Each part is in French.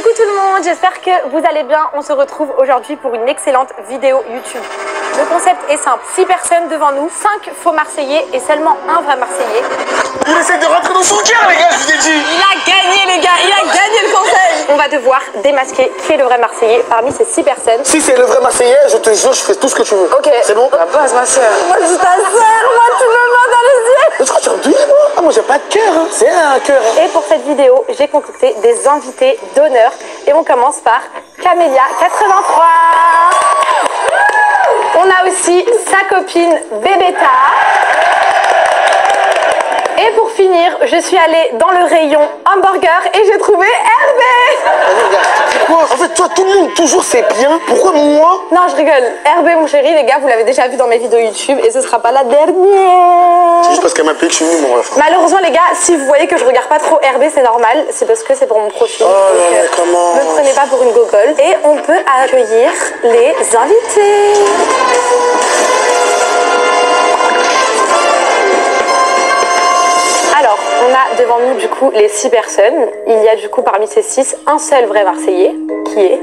Coucou tout le monde, j'espère que vous allez bien. On se retrouve aujourd'hui pour une excellente vidéo YouTube. Le concept est simple, 6 personnes devant nous, 5 faux Marseillais et seulement un vrai Marseillais. Il essaie de rentrer dans son cœur les gars, je vous ai dit. Il a gagné les gars, il a gagné le conseil. On va devoir démasquer qui est le vrai Marseillais parmi ces 6 personnes. Si c'est le vrai Marseillais, je te jure, je fais tout ce que tu veux. Ok. C'est bon? La base ma soeur. Moi je suis ta soeur, moi tu me mens dans les yeux. Mais tu crois que tu es en douille, moi? Ah, moi j'ai pas de cœur, hein. C'est un cœur. Hein. Et pour cette vidéo, j'ai concocté des invités d'honneur. Et on commence par Camélia 83. On a aussi sa copine Bébéta. Et pour finir, je suis allée dans le rayon hamburger et j'ai trouvé Hervé. Allez, regarde, c'est quoi? En fait, toi, tout le monde, toujours c'est bien. Pourquoi moi? Non, je rigole. Hervé, mon chéri, les gars, vous l'avez déjà vu dans mes vidéos YouTube et ce sera pas la dernière. C'est juste parce qu'elle m'a payé que je suis venu, mon ref. Malheureusement, les gars, si vous voyez que je regarde pas trop Hervé, c'est normal. C'est parce que c'est pour mon profil. Oh là là, comment? Ne me prenez pas pour une gogole. Et on peut accueillir les invités. Alors, on a devant nous du coup les 6 personnes. Il y a du coup parmi ces 6 un seul vrai Marseillais qui est...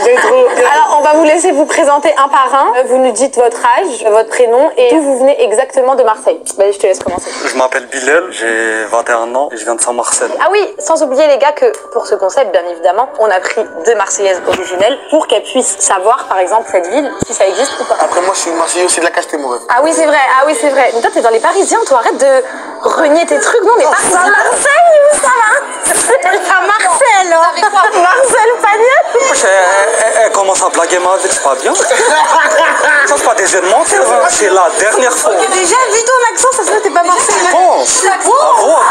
J'ai trop. Alors, on va vous laisser vous présenter un par un. Vous nous dites votre âge, votre prénom et d'où vous venez exactement de Marseille. Vas-y, je te laisse commencer. Je m'appelle Bilal, j'ai 21 ans et je viens de Saint-Marcel. Ah oui, sans oublier les gars que pour ce concept, bien évidemment, on a pris 2 Marseillaises originelles pour qu'elles puissent savoir, par exemple, cette ville, si ça existe ou pas. Après, moi, je suis Marseillais aussi de la cacheté, mon ref. Ah oui, c'est vrai, ah oui, c'est vrai. Mais toi, t'es dans les Parisiens, toi, arrête de renier tes trucs. Non, on est pas à Marseille, où ça va? À Marseille, hein. Marcel Pagnol. Elle commence à blaguer ma vie, c'est pas bien. Ça, c'est pas des jeux de mentir, hein. C'est la dernière fois. Déjà, vu ton accent, ça se voit que t'es pas Marseillais. Bon, à voir.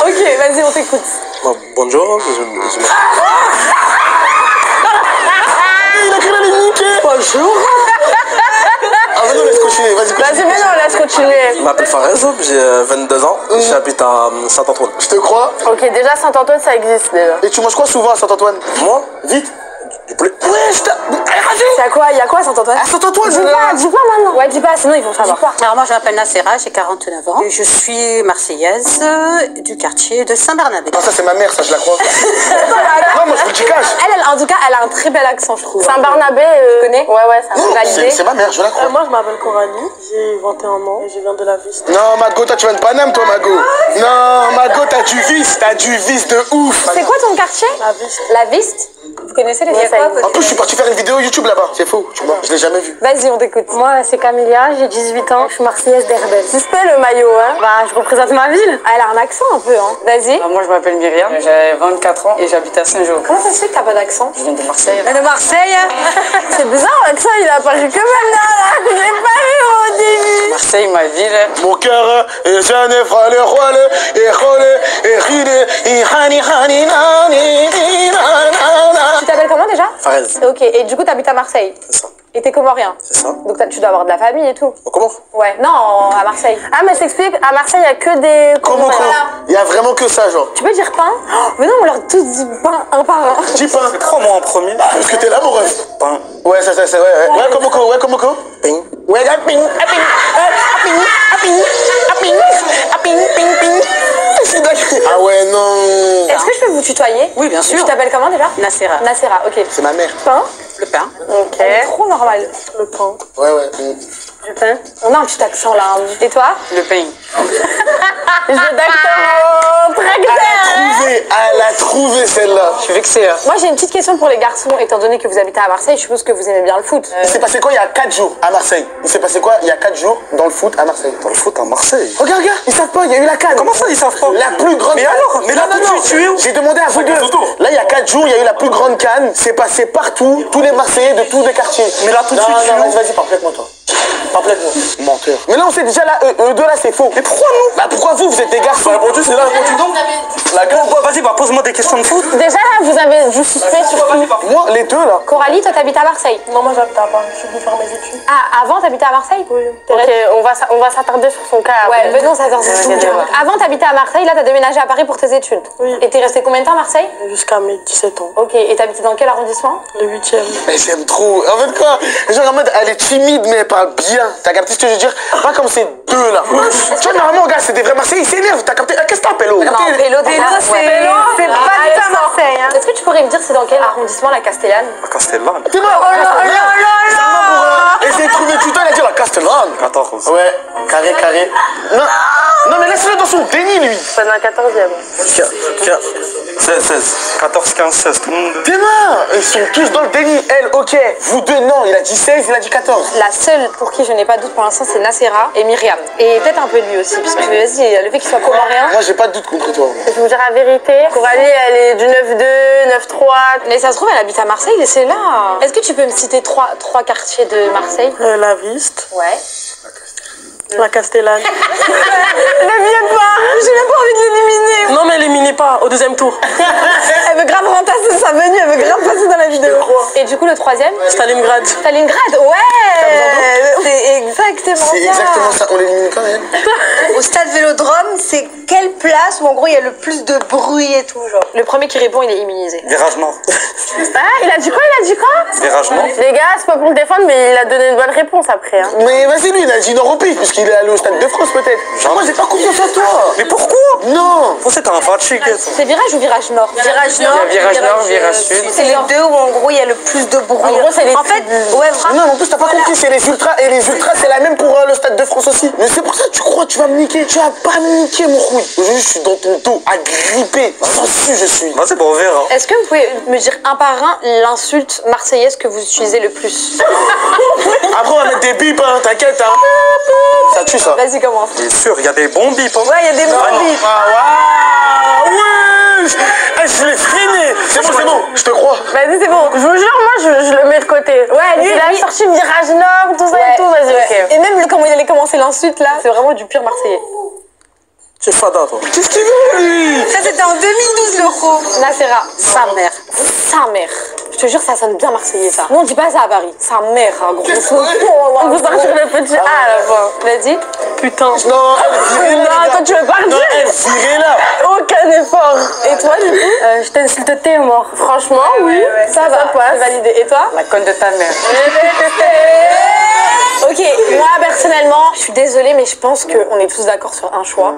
Ok, vas-y, on t'écoute. Bonjour, Il a cru la niquer. Bonjour. Ah, vas-y, laisse continuer, vas-y, continue. Vas-y, mais non, laisse continuer. Je m'appelle Fares, j'ai 22 ans, j'habite à Saint-Antoine. Je te crois. Ok, déjà, Saint-Antoine, ça existe déjà. Et tu manges quoi souvent à Saint-Antoine? Moi, Vite. du poulet. Ouais, je t'ai. Allez, vas-y. C'est à quoi? Il y a quoi à Saint-Antoine? À Saint-Antoine, Dis pas maintenant. Ouais, dis pas, sinon ils vont savoir. Alors moi je m'appelle Nassera, j'ai 49 ans. Et je suis marseillaise du quartier de Saint-Bernabé. Non, ça c'est ma mère, ça je la crois. Non, moi je vous le dis cache. Elle, en tout cas, elle a un très bel accent, je trouve. Saint-Barnabé, tu connais? Ouais, ça Non, va valider. c'est ma mère, je la crois. Moi je m'appelle Coralie, j'ai 21 ans et je viens de la Viste. Non, Mago, toi tu viens de Paname, toi, Mago. Non, Mago, t'as du vice de ouf. C'est quoi ton quartier? La Viste. La Viste? Vous connaissez les Viste? En plus, je suis parti faire une vidéo YouTube là-bas. C'est faux, tu vois, je l'ai jamais vu. Vas-y, on t'écoute. Moi c'est Camélia, j'ai 18 ans, je suis marseillaise d'Herbel. Suspect le maillot, hein? Bah, je représente ma ville. Elle a un accent un peu, hein. Vas-y. Moi je m'appelle Myriam, j'ai 24 ans et j'habite à Saint-Jean. Comment ça se fait que t'as pas d'accent? Je viens de Marseille. De Marseille? C'est bizarre, l'accent, il a apparu quand même là. J'ai pas vu au début. Marseille, ma ville. Mon cœur est jeune et frôle, et roule, et ride, et hani, hani, nani, Tu t'appelles comment déjà? Fares, Ok, et du coup t'habites à Marseille? c'est ça. Et t'es comorien? C'est ça. Donc tu dois avoir de la famille et tout? Comment? Ouais, non, à Marseille. Ah, mais je t'explique, à Marseille, il y a que des... Comment quoi? Il y a vraiment que ça, genre. Tu peux dire pain? Oh, mais non, on leur tous dit pain, un par un. Dis pain. Prends-moi en premier. Parce que t'es là, mon ref. Pain. Ouais, ça, ouais. Ouais, comme quoi? Ping. Ouais, gars, ping, ping. Ah ouais, non. Est-ce que je peux vous tutoyer? Oui, bien sûr. Tu t'appelles comment déjà? Nassera. Nassera, ok. C'est ma mère. Pain? Le pain. Ok. Elle est trop normale. Le pain. Ouais. Du pain? On a un petit accent là. Hein. Et toi? Le pain. J'ai d'accent très clair. Elle a trouvé celle-là. Je suis vexé là. Moi j'ai une petite question pour les garçons, étant donné que vous habitez à Marseille, je suppose que vous aimez bien le foot. Il s'est passé quoi il y a 4 jours à Marseille? Il s'est passé quoi il y a 4 jours dans le foot à Marseille? Dans le foot à Marseille. Regarde, ils savent pas, il y a eu la canne. Comment ça, ils savent pas? La plus grande Mais canne. alors? Mais là, Non, tout de suite, tu es où? J'ai demandé à vous deux. Là, il y a 4 jours, il y a eu la plus grande canne. C'est passé partout, tous les Marseillais de tous les quartiers. Mais là, tout de suite, tu es Non, où? vas-y, parle-moi, toi. Parle-moi. Menteur. Mais là, on sait déjà, là, eux deux, là, c'est faux. Mais pourquoi nous? Bah, pourquoi vous êtes des garçons? Répondu, c'est là, répondu donc. Vas-y, pose-moi des questions de foot. Déjà là, vous avez du suspect sur qui? Moi, les deux là. Coralie, toi t'habites à Marseille. Non, moi j'habite à Paris, je suis venue faire mes études. Ah, avant t'habitais à Marseille? Oui. Ok, on va s'attarder sur son cas. Ouais, venons s'attarder sur son cas. Avant t'habitais à Marseille, là t'as déménagé à Paris pour tes études. Oui. Et t'es resté combien de temps à Marseille? Jusqu'à mes 17 ans. Ok, et t'habitais dans quel arrondissement? Le 8e. Mais j'aime trop. En fait quoi? Genre en mode, elle est timide mais elle parle bien. T'as capté ce que je veux dire? Pas comme ces deux là. Tu vois, normalement, gars, c'est des vrais Marseillais, ils s'énervent. T'as capté? Qu'est-ce que t'as, Pélo? Non, Pélo, c'est pas du tout à Marseille. Hein. Est-ce que tu pourrais me dire c'est dans quel arrondissement la Castellane? Castellane. T'es mort! Essayez de trouver tout le temps, il a dit la Castellane. 14. Ouais, carré. Non, mais laisse-le dans son déni, lui. C'est dans la 14e. 16. 14, 15, 16. Tout le monde. T'es mort! Ils sont tous dans le déni. Elle, ok. Vous deux, non. Il a dit 16, il a dit 14. La seule pour qui je n'ai pas de doute pour l'instant, c'est Nacera et Myriam. Et peut-être un peu lui aussi, parce que vas-y, le fait qu'il soit comorien. Moi, j'ai pas de doute contre toi. Je vais vous dire la vérité. Coralie, elle est du 9-2, 9-3. Mais ça se trouve, elle habite à Marseille et c'est là. Est-ce que tu peux me citer trois quartiers de Marseille? La Viste, Ouais. la Castellane. Ne viens pas! J'ai même pas envie de l'éliminer! Non, mais éliminez pas au deuxième tour. Elle veut grave remplacer sa venue, elle veut grave passer dans la vidéo. Et du coup, le troisième? Stalingrad. Stalingrad, ouais! C'est exactement ça! C'est exactement ça. On l'élimine quand même. Au stade Vélodrome, c'est quelle place où en gros il y a le plus de bruit et tout, genre? Le premier qui répond, il est immunisé. Virage nord. Ah, il a dit quoi? Virage nord. Les gars, c'est pas pour le défendre, mais il a donné une bonne réponse après. Hein. Mais vas-y, lui, il a dit non au pif, puisqu'il est allé au Stade de France, peut-être. Moi, j'ai pas confiance en toi. Mais pourquoi? Non. Pour ça, t'es un fatigué. C'est virage ou virage nord? Virage nord, Virage nord, virage sud. c'est les deux où en gros il y a le plus de bruit. En gros, c'est les En fait, ouais, vraiment. Non, en plus, t'as pas compris, c'est les ultras. Et les ultras, c'est la même pour le Stade de France aussi. Mais c'est pour ça que tu crois, tu vas me niquer. Tu vas pas me niquer, mon rouille. Aujourd'hui, je suis dans ton dos, agrippé. Sensu, je suis. Vas-y, bon, on verra. Est-ce que vous pouvez me dire un par un l'insulte marseillaise que vous utilisez le plus? Après, on va mettre des bips, hein, t'inquiète, hein. Ça tue, ça. Vas-y, commence. Bien sûr, il y a des bons bips. Hein. Ouais, il y a des bons bips. Ah, waouh, ouais. Je l'ai freiné. C'est bon, je te crois. Vas-y, c'est bon. Je vous jure, moi, je le mets de côté. Ouais, lui, il a sorti virage nord, tout ça Ouais, et tout. Vas-y, ouais. ok. Et même comment il allait commencer l'insulte là, c'est vraiment du pur marseillais. C'est fada, toi. Qu'est-ce qu'il veut, lui? Ça c'était en 2012 l'euro. Nacera, sa mère. Sa mère. Je te jure, ça sonne bien marseillais ça. Nous on dit pas ça à Paris. Sa mère, un gros son. On vous sortir le petit A à la fin. Vas-y. Putain. Non, elle virée là. Non, toi tu veux pas le Non, dire. elle virée là. Aucun effort. Et toi du coup? Je t'insulte t'es mort. Franchement, oui. Ça va, c'est validé. Et toi? La conne de ta mère. Ok, moi personnellement, je suis désolée, mais je pense qu'on est tous d'accord sur un choix.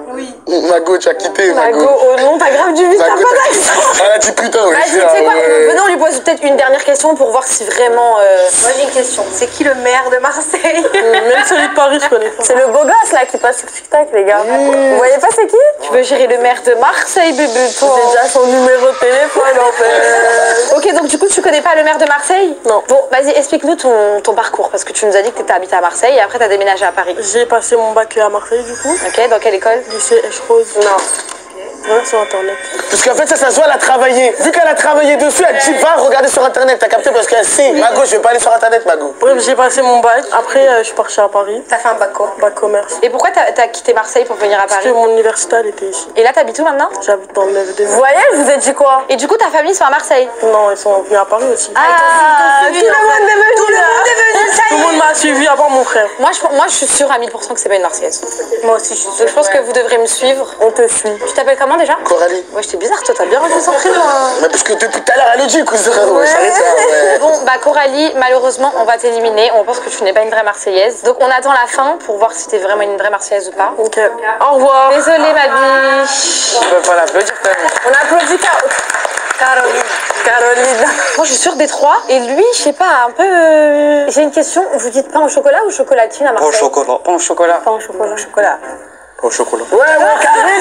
Mago, tu as quitté, Mago, Mago. oh non, t'as grave du vide, t'as Mago, pas d'accent. elle a dit putain, ouais. Vas-y, tu sais quoi? Venons, on lui pose peut-être une dernière question pour voir si vraiment. Moi j'ai une question. C'est qui le maire de Marseille? Même celui de Paris, je connais pas. C'est le beau gosse là qui passe sur TikTok, les gars. Vous voyez pas c'est qui? Tu veux gérer le maire de Marseille, bébé, toi? J'ai déjà son numéro de téléphone en fait. Ok, donc du coup, tu connais pas le maire de Marseille? Non. Bon, vas-y, explique-nous ton parcours, parce que tu nous as dit que t'étais habité à Marseille et après t'as déménagé à Paris. J'ai passé mon bac à Marseille du coup. Ok, dans quelle école? Lycée Esch-Rose. Non. Ouais, sur internet. Parce qu'en fait, ça se voit, elle a travaillé. Vu qu'elle a travaillé dessus, elle dit va regarder sur internet. T'as capté parce qu'elle sait. Mago, je vais pas aller sur internet, Mago. Bref, j'ai passé mon bac. Après, je suis partie à Paris. T'as fait un bac quoi? Bac commerce. Et pourquoi t'as quitté Marseille pour venir à Parce que Paris? mon université, elle était ici. Et là, t'habites où maintenant? J'habite dans le 9-2. Vous voyez, je vous ai dit quoi? Et du coup, ta famille sont à Marseille? Non, ils sont venus à Paris aussi. Ah, tout le monde est venu. Tout le monde est venu, ça Tout y le est. monde m'a suivi à part mon frère. Moi, je suis sûre à 1000% que c'est pas une Marseillaise. Moi aussi je suis Donc, je pense que vous devrez me suivre. On te suit. Tu t'appelles comment déjà? Coralie. Ouais, j'étais bizarre, toi, t'as bien reçu son prénom. Mais parce que depuis tout à l'heure, elle le dit, cousin. Ouais, j'arrête ça, ouais. Bon, bah Coralie, malheureusement, on va t'éliminer. On pense que tu n'es pas une vraie Marseillaise. Donc, on attend la fin pour voir si t'es vraiment une vraie Marseillaise ou pas. Ok. Au revoir. Désolée, ma biche. On peut pas l'applaudir, quand même. On applaudit Caroline. Caroline. Moi, je suis sûre des trois. Et lui, je sais pas, un peu. J'ai une question. Vous dites pain au chocolat ou chocolatine à Au Marseille? chocolat. Pain au chocolat. Pain au chocolat. Chocolat. Au chocolat. Ouais, carré.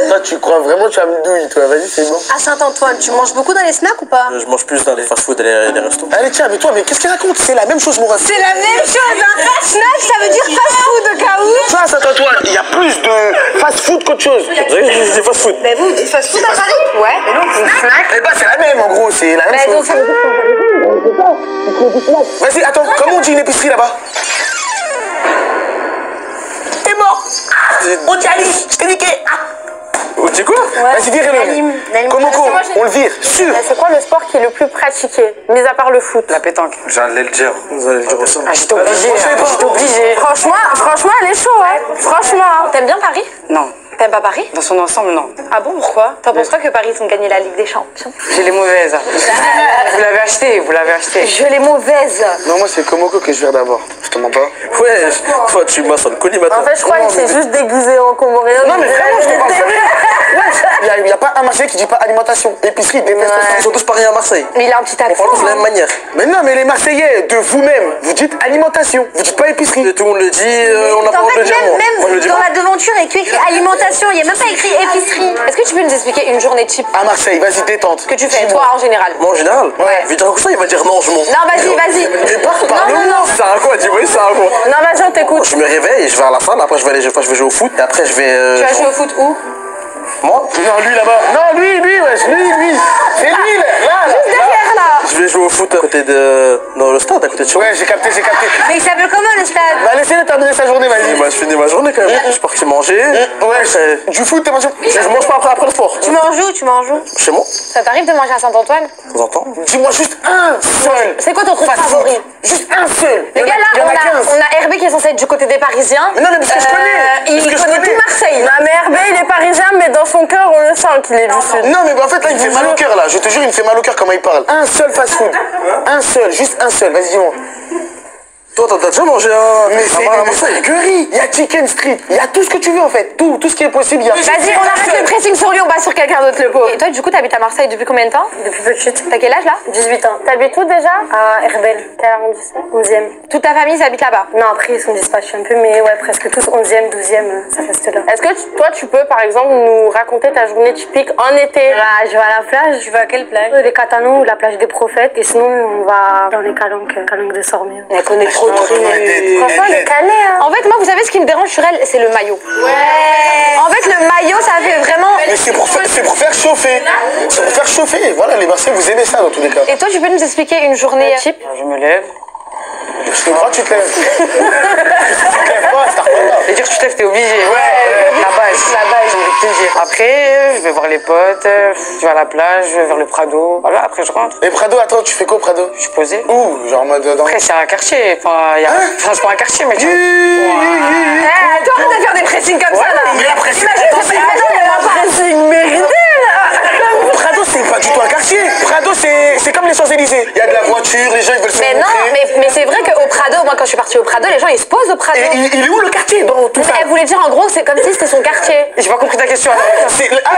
Toi, tu crois vraiment que tu as me douille, toi. Vas-y, c'est bon. À Saint-Antoine, tu manges beaucoup dans les snacks ou pas? Je mange plus dans les fast-food et les restos. Allez, tiens, mais toi, mais qu'est-ce qu'il raconte? C'est la même chose, mon ref. C'est la même chose, un snack ça veut dire fast-food au cas où. Ça, à Saint-Antoine, il y a plus de fast-food qu'autre chose. C'est fast-food. Mais vous dites fast-food à Paris? Ouais. Mais non, snack. Eh ben, c'est la même, en gros, c'est la même Bah, donc, chose. ça veut dire Vas-y, attends, comment on dit une épicerie là-bas? T'es mort. On dit Alice, je t'ai niqué. Ou tu sais quoi? Vas-y, vire-le. Komoko, on le vire. Sûr. C'est quoi le sport qui est le plus pratiqué, mis à part le foot? La pétanque. J'allais le dire. Vous allez le dire aussi. Ah, j'étais obligé. J'étais obligé. Franchement, elle est chaud, hein. Franchement. T'aimes bien Paris? Non. T'aimes pas Paris? Dans son ensemble, non. Ah bon, pourquoi? T'en penses quoi que Paris ont gagné la Ligue des Champions? J'ai les mauvaises. Vous l'avez acheté, vous l'avez acheté. Je l'ai mauvaise. Non, moi, c'est Komoko que je vire d'abord. Je te mens pas. Ouais, toi, tu m'as ça le colis maintenant. En fait, je crois qu'il s'est juste déguisé en comorien. Non, mais vraiment, je te parle sérieux. Il n'y a pas un Marseillais qui dit pas alimentation. Épicerie, détestation. Ils sont tous pareils à Marseille. Mais il a un petit On accent. parle tous de la même manière. Mais non, mais les Marseillais, de vous-même, vous dites alimentation. Vous dites pas épicerie. Et tout le monde le dit, on n'a pas En le droit de fait, le dire. Moi, je le même dis dans pas. la devanture, il y a écrit alimentation. Il n'y a même pas écrit épicerie. Est-ce que tu peux nous expliquer une journée type À Marseille, vas-y, détente. que tu fais, toi, en général? Moi, en général, Ouais. je vais dire ça, il va dire non, je m'en fous. Non, vas-y. Mais parle-nous. Ça a quoi? Dis-moi, ça a quoi? Non, vas-y, on t'écoute. Je me réveille, je vais à la salle, après je vais jouer au foot, et après je vais. Tu vas jouer au foot où? Moi, Non, lui là-bas. Non, lui, wesh, lui. C'est lui, là. Derrière, là. je vais jouer au foot à côté de. Dans le stade, à côté de chez moi. Ouais, j'ai capté. Mais il s'appelle comment le stade? Bah, laissez-le terminer sa journée, vas-y. Bah, je finis ma journée quand même. Je suis parti manger. Ouais, du foot, t'es mangé. Je mange pas après le sport. Tu manges où? Tu manges où? Chez moi, Ça t'arrive de manger à Saint-Antoine? de temps en temps. Dis-moi juste un seul. C'est quoi ton truc favori? Juste un seul. Les gars, Il y en là, a 15. on a Hervé qui est censé être du côté des Parisiens. Mais non, mais parce que je connais. Il Parce que je connaît connais. tout Marseille. Non, mais Hervé, il est parisien, mais dans son cœur, on le sent qu'il est du sud. Non, mais en fait, là, il me fait mal au cœur, là. Je te jure, il me fait mal au cœur comment il parle. Un seul fast-food. Un seul, juste un seul. Vas-y, dis-moi. Toi, t'as déjà mangé un. Mais c'est à une Marseille? curry. Il y a Chicken Street. Il y a tout ce que tu veux, en fait. Tout ce qui est possible, il y a. Vas-y, on arrête le pressing sur lui, on va sur quelqu'un d'autre, le pauvre. Et toi, du coup, t'habites à Marseille depuis combien de temps? Depuis petite. T'as quel âge, là? 18 ans. T'habites où déjà? À Herbel. Quel arrondissement? 11e. Toute ta famille s'habite là-bas? Non, après, ils sont dispatchés un peu, mais ouais, presque tous 11e, 12e, ça reste là. Est-ce que toi, tu peux, par exemple, nous raconter ta journée typique en été? Bah, je vais à la plage. Je vais à quelle plage? Les Catanos ou la plage des Prophètes. Et sinon, on va dans les calanques de Sormier. Elle connaît trop de trucs. Franchement, elle est calée, hein. En fait, moi, vous savez ce qui me dérange sur elle, c'est le maillot. Ouais. En fait, le maillot, ça fait vraiment. Mais c'est pour faire chauffer. C'est pour faire chauffer. Voilà, les Marseillais, vous aimez ça dans tous les cas. Et toi, tu peux nous expliquer une journée type? Je me lève. Je te crois, tu te lèves. Tu te lèves pas, ça repart pas. Et dire que tu te lèves, t'es obligé. La base. J'ai envie de te dire. Après, je vais voir les potes, je vais à la plage, je vais vers le Prado. Voilà, après je rentre. Et Prado, attends, tu fais quoi, Prado? Je suis posé. Ouh, genre en mode dans. Après, c'est un quartier. Enfin, c'est pas un quartier, mais tu vois. Eh, toi, arrête de faire des pressings comme ça, là. Mais après, c'est Pressing mérité, là. Prado, c'est pas du tout un quartier. Prado, c'est comme les Champs-Élysées. Il y a de la voiture, les gens ils veulent se Mais non, montrer. mais c'est vrai qu'au Prado, moi, quand je suis partie au Prado, les gens, ils se posent au Prado. Et il est où le quartier dans tout ça? Elle voulait dire, en gros, c'est comme si c'était son quartier. J'ai pas compris ta question.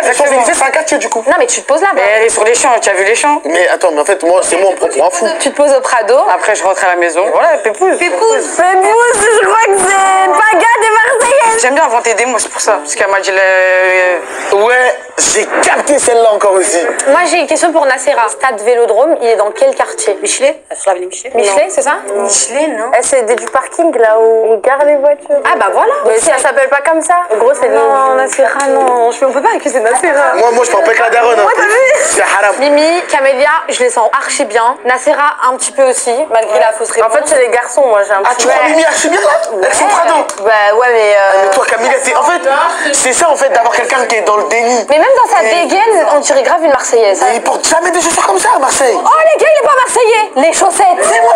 Les Champs-Élysées, c'est un quartier du coup. Non, mais tu te poses là-bas. Mais elle est sur les champs, tu as vu les champs? Mais attends, mais en fait, moi, c'est moi, on me prend pour un fou. Tu te poses au Prado. Après, je rentre à la maison. Voilà, pépouze. Pépouze, je crois que c'est Paga des Marseillais. J'aime bien inventer des mots, c'est pour ça. Parce qu'elle m'a dit Ouais, j'ai capté celle-là encore aussi. Moi, j'ai une question pour Nacera. Stade Vélodrome, il est dans quel quartier? Michelet? Sur l'avenue Michelet? Michelet, c'est ça? Michelet, non? C'est du parking, là où on garde les voitures. Ah, bah voilà. Mais ça s'appelle pas comme ça. En gros, c'est Non, Nacera, non. On peut pas accuser Nacera. Moi, je parle pas avec la daronne. Ouais, t'as vu? C'est haram. Mimi, Camélia, je les sens archi bien. Nacera, un petit peu aussi, malgré la fausse réponse. En fait, c'est les garçons, moi, j'ai un Ah, petit tu crois Mimi archi bien là? Avec son Prado. Bah ouais, mais Mais toi, Camilla, en fait, c'est ça en fait d'avoir quelqu'un qui est dans le déni. Mais même dans sa dégaine, on dirait grave une Marseillaise. Mais il porte jamais des chaussures comme ça à Marseille. Oh les gars, il est pas marseillais. Les chaussettes. C'est moi.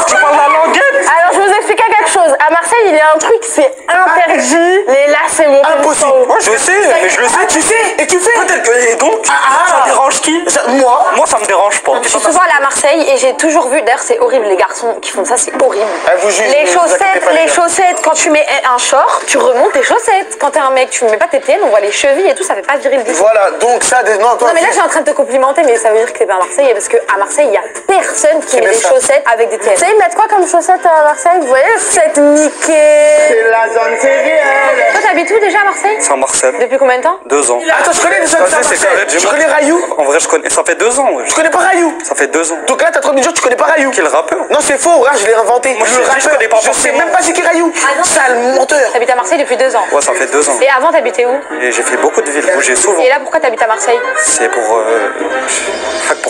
Tu parles la languette? alors je vous expliquer quelque chose. À Marseille, il y a un truc, c'est interdit. Les lacets montés Impossible. Moi, je sais, mais je le sais. Ah, tu sais? Et tu fais? Peut-être que. Et donc, ça dérange qui? Moi? Moi, ça me dérange pas. Je suis souvent allée à Marseille et j'ai toujours vu, d'ailleurs c'est horrible, les garçons qui font ça, c'est horrible. Elle vous juge, Les mais vous inquiétez chaussettes, pas, les les gars. chaussettes, quand tu mets un short, tu remontes tes chaussettes. Quand t'es un mec, tu mets pas tes pieds, on voit les chevilles et tout, ça fait pas viril du tout. Voilà, donc ça, non, toi. Non mais là je suis en train de te complimenter, mais ça veut dire que t'es pas Marseillais parce qu'à Marseille il y a personne qui met bien des ça. chaussettes avec des Tu TN. sais, ils mettent quoi comme chaussettes à Marseille? Vous voyez, chaussettes niquées. la zone terrienne. Toi t'habites où déjà à Marseille? Saint-Marcel. Depuis combien de temps? 2 ans. Attends, je connais déjà Ça, ça. c'est carré, Tu connais Rayou? En vrai, je connais. Ça fait 2 ans, ouais. Tu connais pas Rayou? Ça fait 2 ans. Donc là, t'es en train de me dire que tu connais pas Rayou? Quel rappeur? Non, c'est faux, là, je l'ai inventé. Moi, je te dis, je connais pas Je sais forcément. même pas c'est qui Rayou. Sale menteur. T'habites à Marseille depuis 2 ans. Ouais, ça fait 2 ans. Et avant, t'habitais où? Et j'ai fait beaucoup de villes, bougé souvent. Et là, pourquoi t'habites à Marseille? C'est pour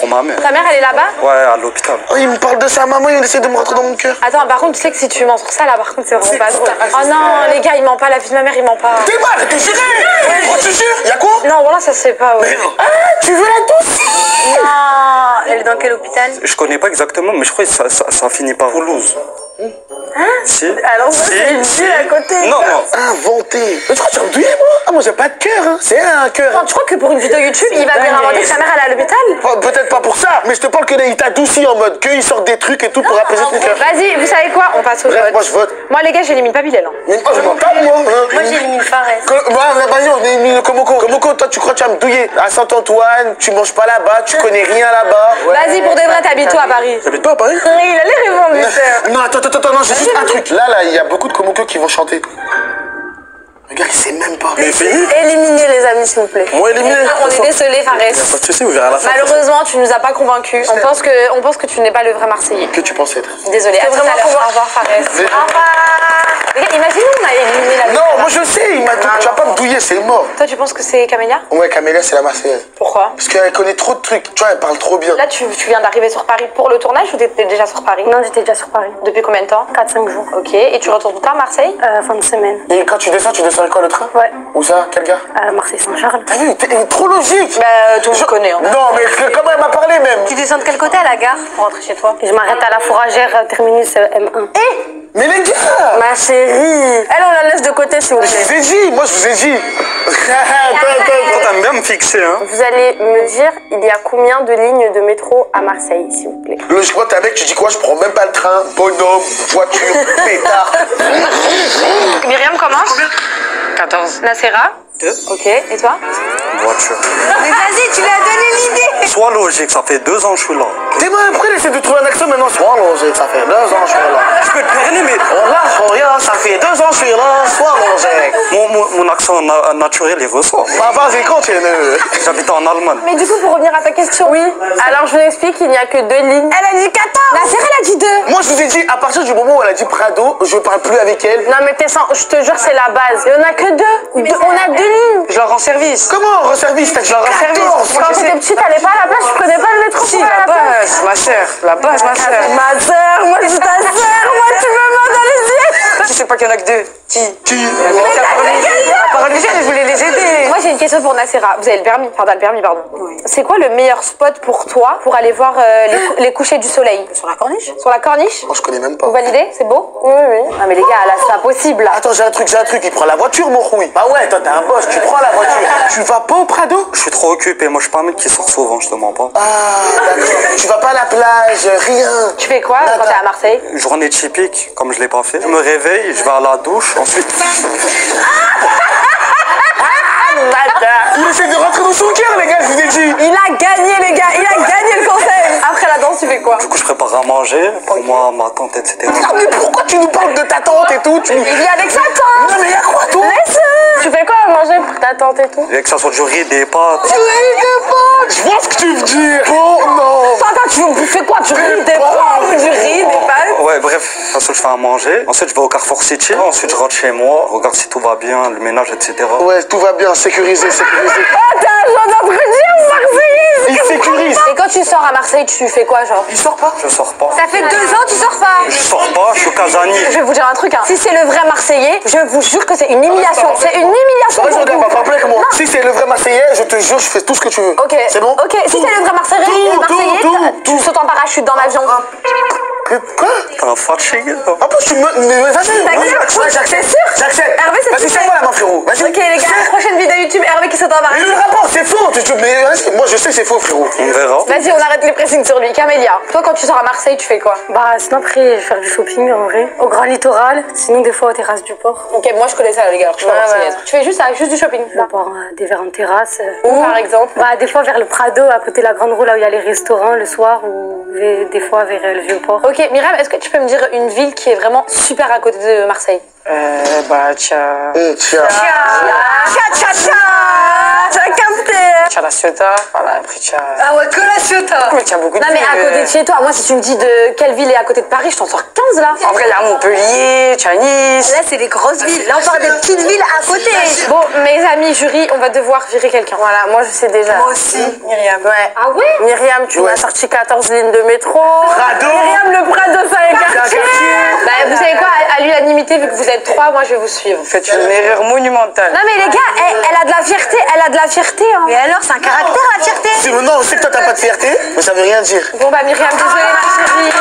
ma mère. Ta mère, elle est là-bas? Ouais, à l'hôpital. Oh, il me parle de sa maman, il essaie de me rentrer dans mon cœur. Attends, par contre, tu sais que si tu mens sur ça, là, par contre, c'est vraiment pas drôle. Oh non, les gars, il ment pas, la vie de ma mère, il ment pas. T'es barre, t'es juré. Oh, tu jures? Y'a quoi? Non, voilà, ça se fait pas, ouais. Ah, tu veux la douce? Non, elle est dans quel hôpital? Je connais pas exactement, mais je crois que ça finit par Toulouse. Hein? Si. Alors, ça, c'est une ville à côté. Non, non. Inventé. Mais tu crois que tu vas me douiller, moi? Ah, moi, j'ai pas de cœur, hein. C'est un cœur. Attends, tu crois que pour une vidéo YouTube, il va venir inventer que sa mère, elle est à l'hôpital? Oh, peut-être pas pour ça, mais je te parle qu'il t'adoucit en mode qu'il sort des trucs et tout pour apaiser ton cœur. Vas-y, vous savez quoi? On passe au Bref, vote. moi, je vote. Moi, les gars, j'élimine pas Bilal. Hein. Mais moi, je m'en tape, moi. Hein. Moi, j'élimine Fares. Vas-y, on élimine le Komoko. Komoko, toi, tu crois que tu vas me douiller? À Saint-Antoine, tu manges pas là-bas, tu connais rien là-bas. Vas-y, pour de vrai, t'habites où à Paris? T'habites pas à Paris? Oui, il allait répondre, Mister. Non, attends, non, j'ai juste un truc. Là, il y a beaucoup de Komoko qui vont chanter. Regarde, il sait même pas. Mais fini. Éliminez les amis, s'il vous plaît. Moi, éliminé. On est désolé, Fares. Pas de soucis, on verra à la fin. Malheureusement, tu nous as pas convaincus. On pense que tu n'es pas le vrai Marseillais. Que tu penses être? Désolé. À tout à l'heure. Au revoir, Fares. Au revoir. Les gars, imaginez, on a éliminé la. Non, moi je sais, il m'a dit, tu vas pas me douiller, c'est mort. Toi, tu penses que c'est Camélia? Ouais, Camélia, c'est la Marseillaise. Pourquoi? Parce qu'elle connaît trop de trucs, tu vois, elle parle trop bien. Là, tu viens d'arriver sur Paris pour le tournage ou t'étais déjà sur Paris? Non, j'étais déjà sur Paris. Depuis combien de temps? 4-5 jours. Ok. Et tu retournes quand à Marseille? Fin de semaine. Et quand tu descends avec quoi, le train? Ouais. Où ça? Quelle gare? À Marseille-Saint-Charles. T'as vu, elle est trop logique. Bah, tout le monde connaît. Hein. Non, mais comment elle m'a parlé même? Tu descends de quel côté à la gare pour rentrer chez toi? Je m'arrête à la fourragère, terminus M1. Mais les gars! Ma chérie. Elle, on la laisse de côté, s'il vous Je plaît. vous ai dit, moi je vous ai dit. Toi, t'aimes bien me fixer, hein. Vous allez me dire, il y a combien de lignes de métro à Marseille, s'il vous plaît? Logiquement, t'es avec, tu dis quoi? Je prends même pas le train, bonhomme, voiture, pétard. Myriam commence. 14. Nacera. 2. Ok. Et toi? Voiture. Mais vas-y, tu lui as donné l'idée. Sois logique, ça fait 2 ans que je suis là. T'es moi après, essaie de trouver un accent maintenant. Sois logique, ça fait 2 ans que je suis là. Je peux te berner, mais On lâche rien, ça fait 2 ans que je suis là. Sois logique. mon accent naturel, il ressort. Bah vas-y, continue. J'habite en Allemagne. Mais du coup, pour revenir à ta question. Oui. Alors, je vous explique, il n'y a que 2 lignes. Elle a dit 14. Nacera, elle a dit 2. Moi je vous ai dit, à partir du moment où elle a dit Prado, je parle plus avec elle. Non, mais je te jure, c'est la base. Il n'y en a que 2. On a 2 lignes. Je leur rends service. Comment en service? T'as dit rends service. 14. Quand t'étais petite, t'allais pas à la place, tu prenais pas le métro. Si, pour aller à la la place. base, ma sœur. La base, ma sœur. Ma sœur, moi je suis ta sœur, moi tu me mets dans les yeux. Tu sais pas qu'il y en a que 2. Qui? Mais À part lui, je voulais les aider. Moi, j'ai une question pour Nacera. Vous avez le permis? Enfin, t'as le permis, pardon. Oui. C'est quoi le meilleur spot pour toi pour aller voir les couchers du soleil? Sur la corniche? Sur la corniche? Moi je connais même pas. Vous validez? C'est beau? Oui, oui. Non, mais les gars, là, c'est pas possible. Là. Attends, j'ai un truc, il prend la voiture, mon rouille. Bah ouais, toi t'es un boss, tu prends la voiture. Tu vas pas au Prado? Je suis trop occupé. Moi, je suis pas un mec qui sort souvent, je te mens pas. Ah, d'accord. Tu vas pas à la plage, rien. Tu fais quoi quand t'es à Marseille? Journée typique, comme je l'ai pas fait. Je me réveille, je vais à la douche, ensuite. Il essaie de rentrer dans son cœur, les gars, je vous ai dit. Il a gagné, les gars. Il a gagné le conseil. Après la danse, tu fais quoi? Du coup, je prépare à manger pour moi, ma tante, etc. Ah, mais pourquoi tu nous parles de ta tante et tout? Il vit avec sa tante. Non, mais y'a quoi, toi? tu fais quoi à manger pour ta tante et tout? Et que ça soit du riz, des pâtes. Je vois ce que tu veux dire. Oh non. Attends, tu fais quoi? Du riz, des pommes, du riz, des pâtes? Ouais, bref, de toute façon, je fais à manger. Ensuite, je vais au Carrefour City. Ensuite, je rentre chez moi, regarde si tout va bien, le ménage, etc. Ouais, tout va bien, sécurisé. Ah, t'as un genre d'entretien, Marseillais. Il sécurise. Et quand tu sors à Marseille, tu fais quoi, genre? Il sort pas. Je sors pas. Ça fait 2 ans, tu sors pas. Je sors pas, je suis casanier. Je vais vous dire un truc, hein. Si c'est le vrai Marseillais, je vous jure que c'est une humiliation. C'est une humiliation. Vas-y, pour regarde, vous. va parler avec moi. Si c'est le vrai Marseillais, je te jure, je fais tout ce que tu veux. Ok. C'est bon? Ok, si c'est le vrai Marseillais, tu sautes en parachute dans l'avion. Quoi? T'es un fatigué. En plus, tu me. Mais vas-y, T'acceptes? C'est sûr? J'accepte. Hervé, c'est Vas-y, tout c'est moi la main, frérot. Vas-y. Ok, les gars, prochaine vidéo YouTube, Hervé qui saute en Mais parachute. le rapport, c'est faux. Mais vas-y, moi, je sais que c'est faux, frérot. On verra. Vas-y, on arrête les pressings sur lui. Camélia, toi, quand tu sors à Marseille, tu fais quoi? Bah, sinon après, je vais faire du shopping en vrai. Au Grand Littoral, sinon des fois aux terrasses du port. Ok, moi, je connais ça, les gars. Je suis pas marseillaise. Tu fais juste ça, juste du shopping. Je vais boire des verres en terrasse. Où, par exemple? Bah, des fois vers le Prado, à côté de la Grande Roue, là où il y a les restaurants le soir, ou des fois vers le Vieux-Port. Ok, Myriam, est-ce que tu peux me dire une ville qui est vraiment super à côté de Marseille? Bah, tiens. Tiens. Tcha tcha tcha. T'as capté, T'as la Ciotat, voilà, après t'as... Ah ouais, que la Ciotat. Mais t'as beaucoup de Non mais à villes, côté de chez toi, moi si tu me dis de quelle ville est à côté de Paris, je t'en sors 15 là. En vrai, il y a Montpellier, t'as Nice. Là c'est les grosses villes, là on parle des petites villes à côté. Bon mes amis jury, on va devoir virer quelqu'un. Voilà, moi je sais déjà. Moi aussi, Myriam. Ouais. Ah ouais? Myriam, tu m'as sorti 14 lignes de métro. Prado. Myriam, le Prado, c'est un quartier. Bah vous savez quoi, à l'unanimité, vu que vous êtes 3, moi je vais vous suivre. Vous faites une erreur monumentale. Non mais les gars, elle a de la fierté, hein. Mais alors, c'est un caractère la fierté. Non, on sait que toi t'as pas de fierté, mais ça veut rien dire. Bon bah Myriam, désolée ma chérie.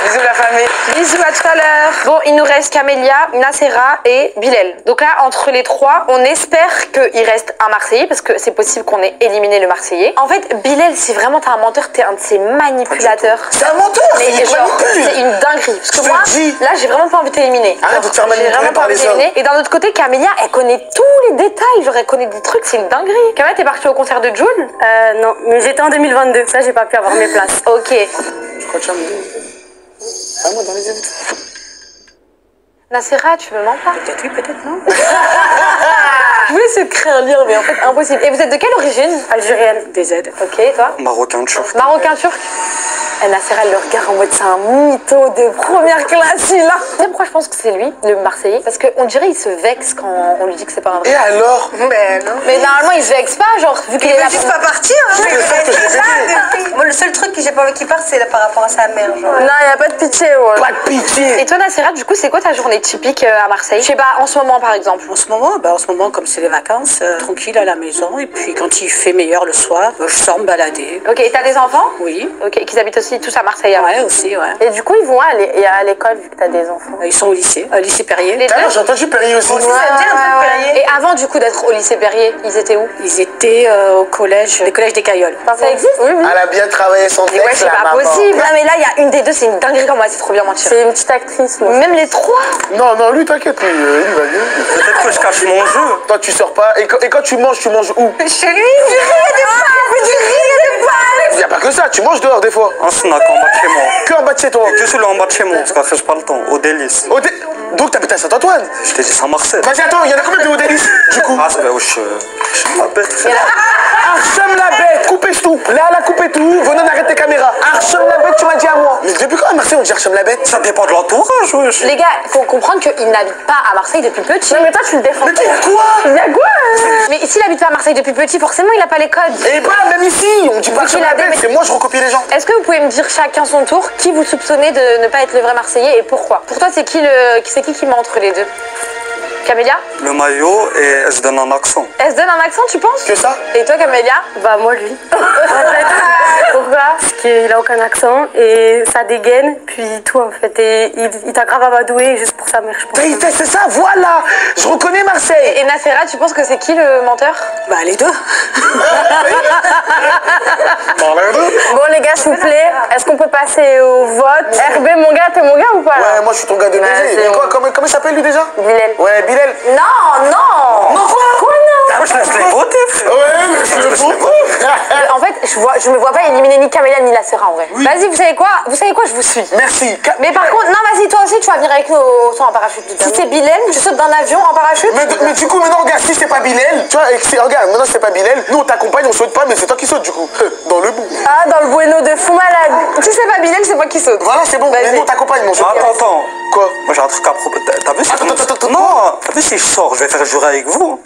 Bisous la famille. Bisous, à tout à l'heure. Bon, il nous reste Camélia, Nacera et Bilal. Donc là, entre les trois, on espère qu'il reste un Marseillais, parce que c'est possible qu'on ait éliminé le Marseillais. En fait, Bilal, si vraiment t'es un menteur, t'es un de ces manipulateurs. C'est un menteur, Mais il genre, manipule. c'est une dinguerie. Parce que Je te moi, dis. là, j'ai vraiment pas envie de t'éliminer. Arrête de te faire J'ai manipuler vraiment pas par envie de les hommes. t'éliminer. Et d'un autre côté, Camélia, elle connaît tous les détails. Genre, elle connaît des trucs, c'est une dinguerie. Camélia, t'es partie au concert de Jul? Non, mais j'étais en 2022. Ça, j'ai pas pu avoir mes places. Ok. Je crois que tu vas me dire. Ah, moi dans les yeux. Nacera, tu me mens pas? Peut-être oui, peut-être non. Je voulais se créer un lien, mais en fait, impossible. Et vous êtes de quelle origine? Algérienne. Des aides. Ok, toi? Marocain turc. Marocain turc? Et Nacera, elle le regarde en mode c'est un mytho de première classe, il a. Tu sais pourquoi je pense que c'est lui, le Marseillais? Parce qu'on dirait il se vexe quand on lui dit que c'est pas un vrai. Et alors? Mais non. Mais normalement, il se vexe pas, genre, vu qu'il est là. Juste pas partir, hein. C'est ça que je vais t'aider. Moi, le seul truc que j'ai pas envie qu'il parte, c'est par rapport à sa mère. Genre. Non, y a pas de pitié, ouais. Pas de pitié. Et toi, Nacera, du coup, c'est quoi ta journée typique à Marseille? Je sais pas, en ce moment, par exemple. En ce moment, comme c'est les vacances, tranquille à la maison. Et puis quand il fait meilleur le soir, je sors me balader. Ok, et t'as des enfants? Oui. Ok, qu'ils habitent aussi tous à Marseille. Hein. Ouais, aussi, ouais. Et du coup, ils vont à l'école vu que t'as des enfants. Ils sont au lycée Perrier. Les deux? Ah, j'ai entendu Perrier aussi. Ça veut dire un truc Perrier. Et avant, du coup, d'être au lycée Perrier, ils étaient où? Ils étaient au collège, le collège des Cailloles. Ça existe? Oui, oui. Elle a bien travaillé son Mais ouais, texte, c'est la pas maman. possible. Non, mais là, il y a une des deux, c'est une dinguerie comme moi, c'est trop bien mentir. C'est une petite actrice, moi. Même les trois. Non, non, lui, t'inquiète, lui, il va bien. Peut-être que je cache mon jeu. Toi, tu sors pas. Et quand tu manges où? Chez lui, du riz et des pâtes. Du riz et des pâtes. Y a pas que ça, tu manges dehors des fois. Un snack en bas de chez moi. Que en bas de chez toi. Que celui en bas de chez moi, parce qu'après, j'ai pas le temps. Au délice. Donc t'habites à Saint-Antoine. Je t'ai dit Saint-Marcel. Vas-y, attends, il y en a combien de Odélis du coup? Ah, c'est ben, wesh, je suis pas bête. Archem la bête, coupez tout. Là, elle a coupé tout. Venez, arrête tes caméras. Archem la bête, tu m'as dit à moi. Mais depuis quand à Marseille on dit Archem la bête? Ça dépend de l'entourage, wesh. Les gars, il faut comprendre qu'il n'habite pas à Marseille depuis petit. Non, mais toi, tu le défends. Mais t'es quoi? Il y a quoi? Mais s'il habite pas à Marseille depuis petit, forcément, il a pas les codes. Et bah, même ici, on dit pas Archem qu'il a la bête. des- C'est moi, je recopie les gens. Est-ce que vous pouvez me dire chacun son tour qui vous soupçonnez de ne pas être le vrai Marseillais et pourquoi? Pour toi, c'est qui qui ment entre les deux? Camélia? Le maillot et elle se donne un accent. Elle se donne un accent, tu penses? Que ça? Et toi, Camélia? Bah, moi, lui. En fait, pourquoi? Parce qu'il a aucun accent et ça dégaine, puis tout, en fait. Et il t'a grave amadoué juste pour sa mère, je pense. Mais c'est ça, voilà. Je reconnais Marseille. Et Nacera, tu penses que c'est qui le menteur? Bah les deux. Bon, les gars, s'il vous plaît, est-ce qu'on peut passer au vote? RB, mon gars, t'es mon gars ou pas? Ouais, moi, je suis ton gars de Ouais, baiser. c'est Et quoi, bon. comment il s'appelle lui déjà? Bilal. Ouais, Bilal. Non, non! Quoi, non? Ah, je laisse les voter, frère. Ouais, mais je le fous. En fait, je me vois pas éliminer ni Camélia ni Nacera en vrai. Vas-y, vous savez quoi? Je vous suis. Merci. Mais par contre, non, vas-y, toi aussi, tu vas venir avec nous au saut en parachute. Si c'est Bilal, tu sautes d'un avion en parachute. Mais du coup, maintenant, regarde, si c'était pas Bilal, tu vois, regarde, maintenant, c'était pas Bilal, nous, on t'accompagne, on saute pas, mais c'est toi qui sautes, du coup. Dans le bout. Ah, dans le bueno de fou malade. Si c'est pas Bilal, c'est moi qui saute. Voilà, c'est bon, mais Vas-y. nous, on t'accompagne, mon saute. Attends. Quoi? Moi, j'ai un truc à propos. T'as vu si Attends. Non, t'as vu si je sors, je vais faire jurer avec vous.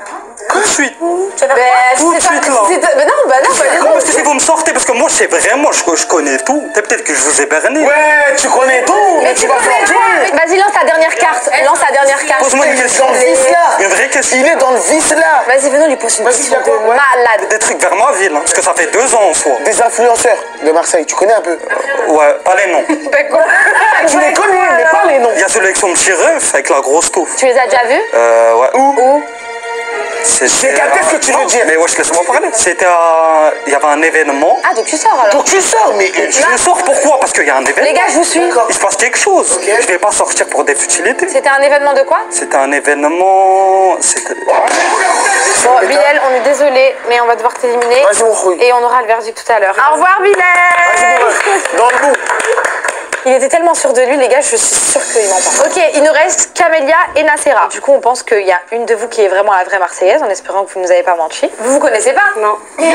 Tout de suite. Mais Tout de suite, là. Mais non, bah non, Non, parce que si vous me sortez, parce que moi, je sais vraiment, je connais tout. Peut-être que je vous ai berné. Ouais, tu connais tout, mais tu vas sortir. Vas-y, lance ta dernière carte. Lance ta dernière carte. Pose-moi une Il est question. dans le vice, là. Une vraie question. Il est dans le vice, là. Vas-y, venons lui poser une Vas-y, question y a quoi, de ouais. malade. Des trucs vers ma ville, hein, parce que ça fait 2 ans en soi. Des influenceurs de Marseille, tu connais un peu? Ouais, pas les noms. Tu les connais, mais pas les noms. Il y a celui avec son petit ref, avec la grosse touffe. Tu les as déjà vus? Ouais. Où? J'ai capté ce que tu veux dire. Mais wesh, laisse-moi parler. Il y avait un événement. Ah, donc tu sors alors. Donc tu sors, mais... Je sors pourquoi? Parce qu'il y a un événement. Les gars, je vous suis. Il se passe quelque chose. Je vais pas sortir pour des futilités. C'était un événement de quoi? C'était un événement. C'était. Bon, Bilal, on est désolé, mais on va devoir t'éliminer. Vas-y, mon rouille. Et on aura le verdict tout à l'heure. Au revoir, Vas-y, Bilal. mon ref. Dans le bout. Il était tellement sûr de lui, les gars, je suis sûre qu'il ment pas. Ok, il nous reste Camélia et Nacera. Du coup, on pense qu'il y a une de vous qui est vraiment la vraie Marseillaise, en espérant que vous nous avez pas menti. Vous connaissez pas? Non. Mon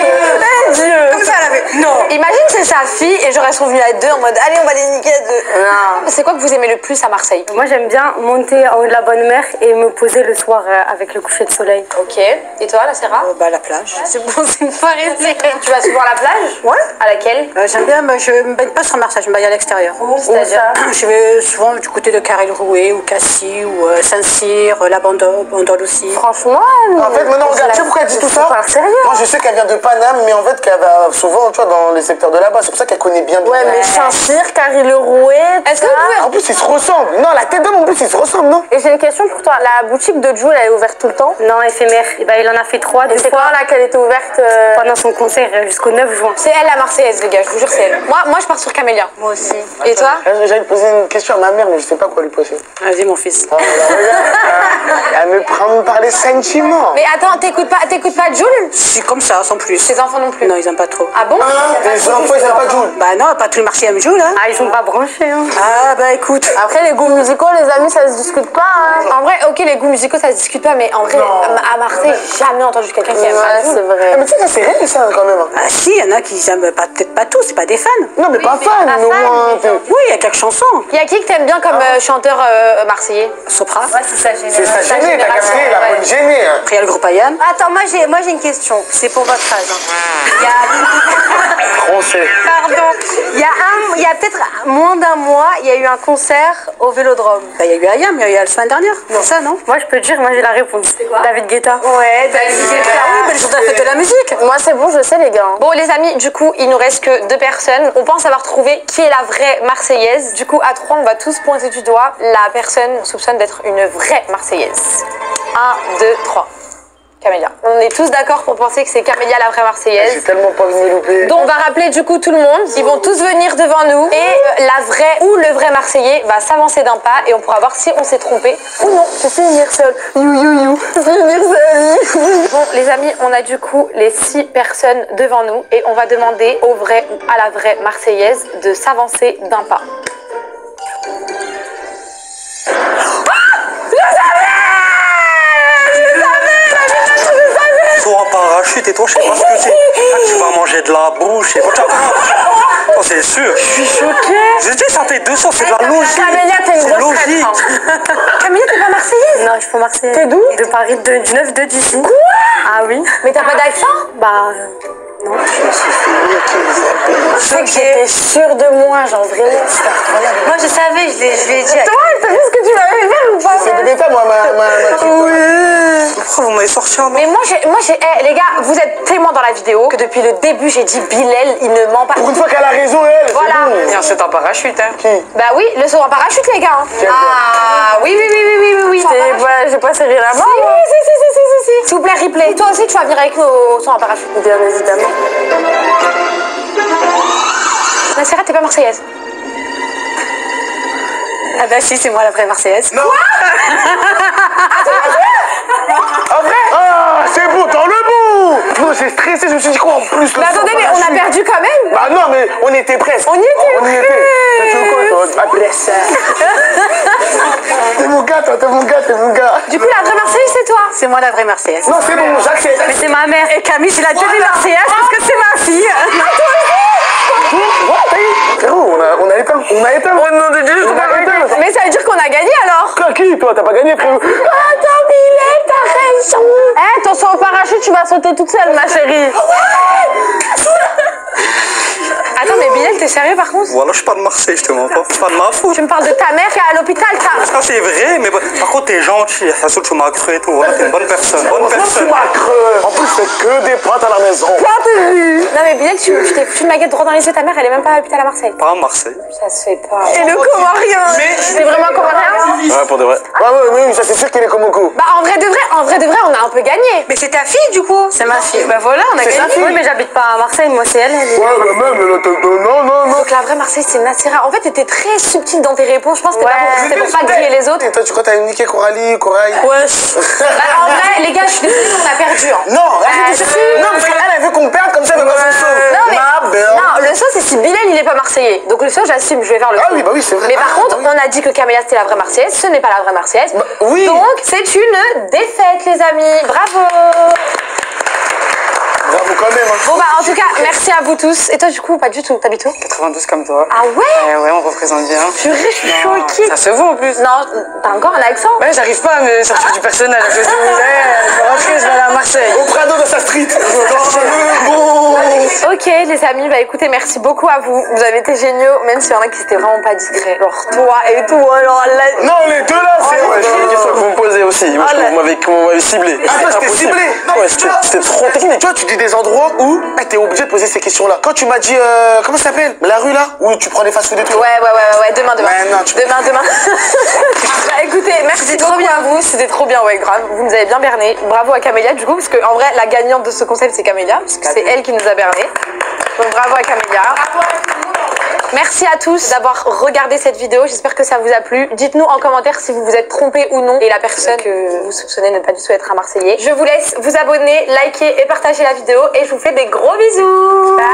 Dieu. Comme ça, elle avait. Non. Imagine c'est sa fille et genre elles sont venues à deux en mode allez on va les niquer à deux. Non. C'est quoi que vous aimez le plus à Marseille? Moi, j'aime bien monter en haut de la Bonne Mère et me poser le soir avec le coucher de soleil. Ok. Et toi, Nacera? Bah, la plage. C'est bon, c'est une pareille. Tu vas souvent à la plage? Ouais. À laquelle? J'aime bien, je me baigne pas sur Marseille, je me baigne à l'extérieur. C'est-à-dire? Je vais souvent du côté de Carrel-Rouet ou Cassis ou Saint-Cyr, la Bandole aussi. Franchement, En fait, maintenant, regarde, tu sais pourquoi elle dit tout ça? sérieux? Moi, je sais qu'elle vient de Paname, mais en fait, qu'elle va souvent, tu vois, dans les secteurs de là-bas. C'est pour ça qu'elle connaît bien. Ouais, mais Saint-Cyr, Carré-le-Rouet. Est-ce que vous pouvez... En plus, ils se ressemblent. Non, la tête d'homme, en plus, ils se ressemblent, non? Et j'ai une question pour toi. La boutique de Jules, elle est ouverte tout le temps? Non, éphémère. Et bah, il en a fait 3 Et deux c'est fois quand là qu'elle était ouverte pendant son concert jusqu'au 9 juin. C'est elle la Marseillaise, les gars, je vous jure, c'est elle. Moi, je pars sur Camélia. Moi aussi. Et toi? J'allais poser une question à ma mère, mais je sais pas quoi lui poser. Vas-y, mon fils. Oh, elle me prend par les sentiments. Mais attends, t'écoutes pas Jules? C'est comme ça, sans plus. Tes enfants non plus? Non, ils aiment pas trop. Ah bon? Les enfants, ils aiment pas Jules. Bah non, pas tout le Marseillais aime Jules, hein. Ah, ils sont pas branchés, hein. Ah bah écoute. Après, les goûts musicaux, les amis, ça se discute pas. Hein. En vrai, ok, les goûts musicaux, ça se discute pas, mais en vrai, à Marseille, j'ai jamais entendu quelqu'un qui aime pas Ouais, Jules. c'est vrai. Ah, mais tu sais, ça, c'est réel, ça, quand même. Ah si, il y en a qui aiment pas, peut-être pas tous, c'est pas des fans. Non, mais pas fan, mais au moins. Oui, il y a quelques chansons. Il y a qui que t'aimes bien comme chanteur marseillais? Sopra, Ouais, c'est ça, génial. C'est ça gêné, t'as capté, la bonne gênée. Priel Groupayan. Attends, moi j'ai une question. C'est pour votre âge. Français. Pardon. Il y a peut-être moins d'un mois, il y a eu un concert au Vélodrome. Bah, il y a eu Ayam, il y a eu la semaine dernière. C'est ça, non? Moi, je peux te dire, moi, j'ai la réponse. David Guetta. Ouais, Ah oui, bah, les autres, la fête de la musique. Moi, c'est bon, je sais, les gars. Bon, les amis, du coup, il nous reste que 2 personnes. On pense avoir trouvé qui est la vraie Marseillaise. Du coup, à 3, on va tous pointer du doigt la personne soupçonne d'être une vraie Marseillaise. 1, 2, 3. Camélia. On est tous d'accord pour penser que c'est Camélia la vraie J'ai Marseillaise. tellement pas envie de me louper. Donc on va rappeler du coup tout le monde. Ils vont tous venir devant nous et la vraie ou le vrai Marseillais va s'avancer d'un pas et on pourra voir si on s'est trompé ou non. Je sais venir seul. Venir seul. Bon les amis, on a du coup les 6 personnes devant nous et on va demander au vrai ou à la vraie Marseillaise de s'avancer d'un pas. Saut en parachute et toi, je sais pas ce que c'est. Ah, tu vas manger de la bouche et toi, oh, c'est sûr. Je suis choquée. J'ai dit, ça fait 200, c'est de la logique. Camélia, t'es une C'est grosse logique. Camélia, t'es pas Marseillaise? Non, je suis pas Marseillaise. T'es d'où? De Paris, du 9 de d'ici. Quoi? Ah oui. Mais t'as pas d'accent? Bah, non. C'est que j'étais sûre de moi, genre vraiment. Moi je savais, je l'ai dit. Toi, t'as vu ce que tu m'avais fait ou pas? C'est Beta, moi, Pourquoi vous m'avez sorti en Mais moi, les gars, vous êtes témoins dans la vidéo que depuis le début, j'ai dit Bilal, il ne ment pas. Pour une fois qu'elle a raison, elle. Voilà. Et ensuite en parachute, hein. Bah oui, le saut en parachute, les gars. Ah, oui. J'ai pas serré la main. Si. S'il vous plaît, replay. Toi aussi, tu vas venir avec nous au saut en parachute. Bien évidemment. Nacera, t'es pas marseillaise. Ah bah si, c'est moi la vraie Marseillaise. Non. En vrai? Ah, c'est bon, dans le bout. Non, j'ai stressé, je me suis dit quoi en plus? Mais attendez, mais on a perdu quand même. Bah non, mais on était presque. On y était. On y était. Tu veux quoi, toi? Après ça. T'es mon gars, toi, t'es mon gars. Du coup, la vraie marseillaise, c'est toi. C'est moi la vraie Marseillaise. Non, c'est bon, j'accepte. Mais c'est ma mère. Et Camille, c'est la deuxième Marseillaise parce que c'est ma fille. Ouais, ça y est. Frérot, on a éteint. On a éteint. Oh non, de Dieu, On a éteint. Mais ça veut dire qu'on a gagné alors. Toi, qui, toi? T'as pas gagné, frérot. Attends, Bilal, t'as raison. Eh, ton saut au parachute, tu vas sauter toute seule, ma chérie. Attends, mais Bilal, t'es sérieux par contre? Voilà, je suis pas de Marseille, je te mens pas. C'est pas de ma faute. Tu me parles de ta mère qui est à l'hôpital, Ça, c'est vrai, mais par contre, t'es gentil. Façon, tu m'as cru et tout. Voilà, t'es une bonne personne. Bonne personne. En plus, c'est que des potes à la maison. Non mais Bilal, tu t'es foutu de ma gueule droit dans les yeux, ta mère elle est même pas à l'hôpital à Marseille. Pas à Marseille. Ça se fait pas. Et le Comorien. C'est vraiment Comorien? Ouais, pour de vrai. Ouais, ça c'est sûr qu'il est comme Oko. Bah en vrai de vrai, on a un peu gagné. Mais c'est ta fille du coup? C'est ma fille. Bah voilà, on a C'est sa gagné. fille. Oui, mais j'habite pas à Marseille, moi, c'est elle. Ouais, mais même, non. Donc la vraie Marseille c'est Nacera. En fait t'étais très subtile dans tes réponses, je pense que c'était pour pas griller les autres. Et toi, tu crois que t'as niqué Coralie? Ouais. Bah, en vrai les gars, je suis désolée, on a perdu. Hein. Non, non, parce qu'elle, elle veut qu'on perde comme ça, elle veut pas son saut. Non mais Ma belle. non, le saut c'est si si Bilal il est pas marseillais, donc le seul j'assume, je vais faire le Ah coup. oui, bah oui, c'est vrai. Mais par Ah, contre, bah oui. on a dit que Camélia c'était la vraie marseillaise, ce n'est pas la vraie marseillaise. Bah, oui. Donc c'est une défaite les amis, bravo. Bravo quand même. Hein. Bon bah en tout cas, merci à vous tous. Et toi du coup, pas du tout, t'habites où? 92 comme toi. Ah ouais? Ouais, on représente bien. Purée, je suis choquée. Ça se voit en plus. Non, t'as encore un accent? Ouais, j'arrive pas à me sortir du personnage. Je me dis, je vais rentrer, je vais aller à Marseille. Au Prado de sa street. Bon. Ok les amis, bah écoutez, merci beaucoup à vous. Vous avez été géniaux, même s'il y en a qui étaient vraiment pas discrets. Genre toi et tout, alors là... Non, les deux là, c'est... Ouais, c'est une question que vous me posez aussi. Moi, je trouve que vous m'avez ciblé. Ah, toi, c'était ciblé. Non, Ouais, c'était trop technique. Tu vois, tu dis des endroits où t'es obligé de poser ces questions-là. Quand tu m'as dit, comment ça s'appelle? La rue là? Où tu prends des fast-food et tout. Ouais, demain. Ouais, non, tu- Demain. Bah écoutez, merci trop bien à vous, c'était trop bien, ouais, grave. Vous nous avez bien berné. Bravo à Camélia du coup, parce que en vrai, la gagnante de ce concept c'est Camélia, parce que c'est elle qui nous a berné. Donc bravo à Camélia. Merci à tous d'avoir regardé cette vidéo, j'espère que ça vous a plu. Dites-nous en commentaire si vous vous êtes trompé ou non et la personne que vous soupçonnez ne pas du tout être un Marseillais. Je vous laisse vous abonner, liker et partager la vidéo et je vous fais des gros bisous. Bye.